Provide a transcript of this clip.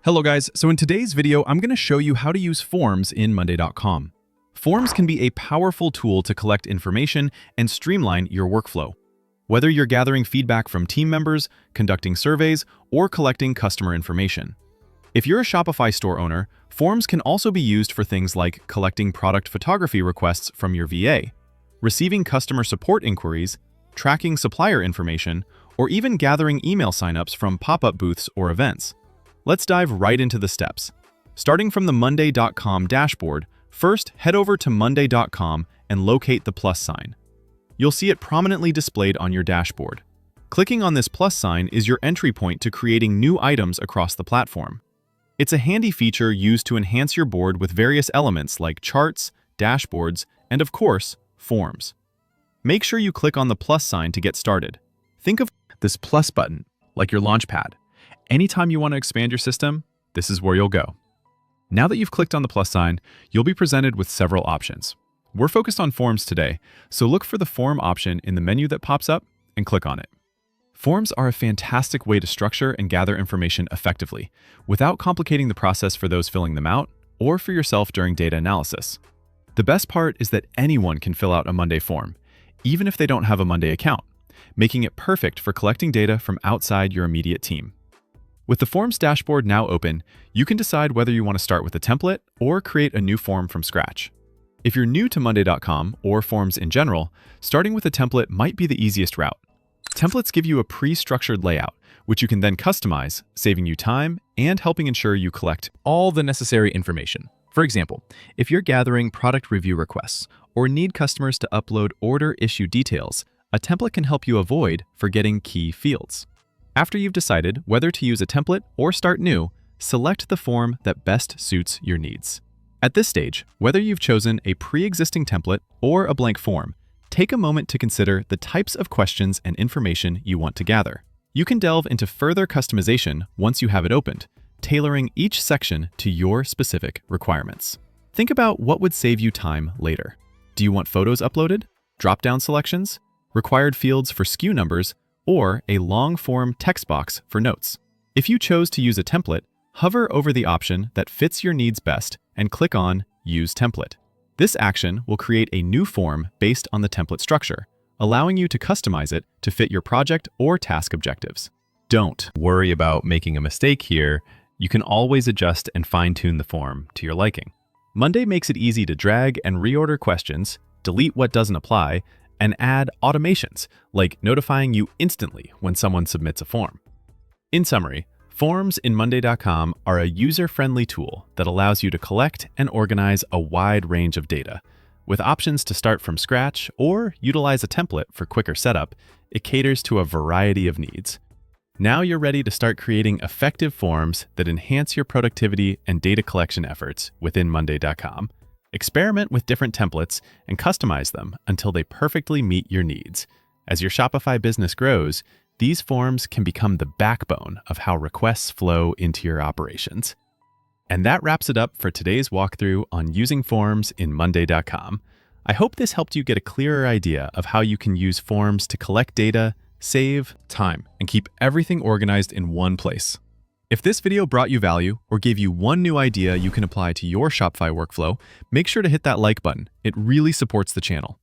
Hello guys, so in today's video, I'm going to show you how to use forms in Monday.com. Forms can be a powerful tool to collect information and streamline your workflow. Whether you're gathering feedback from team members, conducting surveys, or collecting customer information. If you're a Shopify store owner, forms can also be used for things like collecting product photography requests from your VA, receiving customer support inquiries, tracking supplier information, or even gathering email signups from pop-up booths or events. Let's dive right into the steps. Starting from the Monday.com dashboard, first head over to Monday.com and locate the plus sign. You'll see it prominently displayed on your dashboard. Clicking on this plus sign is your entry point to creating new items across the platform. It's a handy feature used to enhance your board with various elements like charts, dashboards, and of course, forms. Make sure you click on the plus sign to get started. Think of this plus button like your launchpad. Anytime you want to expand your system, this is where you'll go. Now that you've clicked on the plus sign, you'll be presented with several options. We're focused on forms today, so look for the form option in the menu that pops up and click on it. Forms are a fantastic way to structure and gather information effectively, without complicating the process for those filling them out or for yourself during data analysis. The best part is that anyone can fill out a Monday form, even if they don't have a Monday account, making it perfect for collecting data from outside your immediate team. With the Forms dashboard now open, you can decide whether you want to start with a template or create a new form from scratch. If you're new to Monday.com or forms in general, starting with a template might be the easiest route. Templates give you a pre-structured layout, which you can then customize, saving you time and helping ensure you collect all the necessary information. For example, if you're gathering product review requests or need customers to upload order issue details, a template can help you avoid forgetting key fields. After you've decided whether to use a template or start new, select the form that best suits your needs. At this stage, whether you've chosen a pre-existing template or a blank form, take a moment to consider the types of questions and information you want to gather. You can delve into further customization once you have it opened, tailoring each section to your specific requirements. Think about what would save you time later. Do you want photos uploaded, drop-down selections, required fields for SKU numbers, or a long-form text box for notes? If you chose to use a template, hover over the option that fits your needs best and click on Use Template. This action will create a new form based on the template structure, allowing you to customize it to fit your project or task objectives. Don't worry about making a mistake here. You can always adjust and fine-tune the form to your liking. Monday makes it easy to drag and reorder questions, delete what doesn't apply, and add automations, like notifying you instantly when someone submits a form. In summary, forms in Monday.com are a user-friendly tool that allows you to collect and organize a wide range of data. With options to start from scratch or utilize a template for quicker setup, it caters to a variety of needs. Now you're ready to start creating effective forms that enhance your productivity and data collection efforts within Monday.com. Experiment with different templates and customize them until they perfectly meet your needs. As your Shopify business grows, these forms can become the backbone of how requests flow into your operations. And that wraps it up for today's walkthrough on using forms in Monday.com. I hope this helped you get a clearer idea of how you can use forms to collect data, save time, and keep everything organized in one place. If this video brought you value or gave you one new idea you can apply to your Shopify workflow, make sure to hit that like button. It really supports the channel.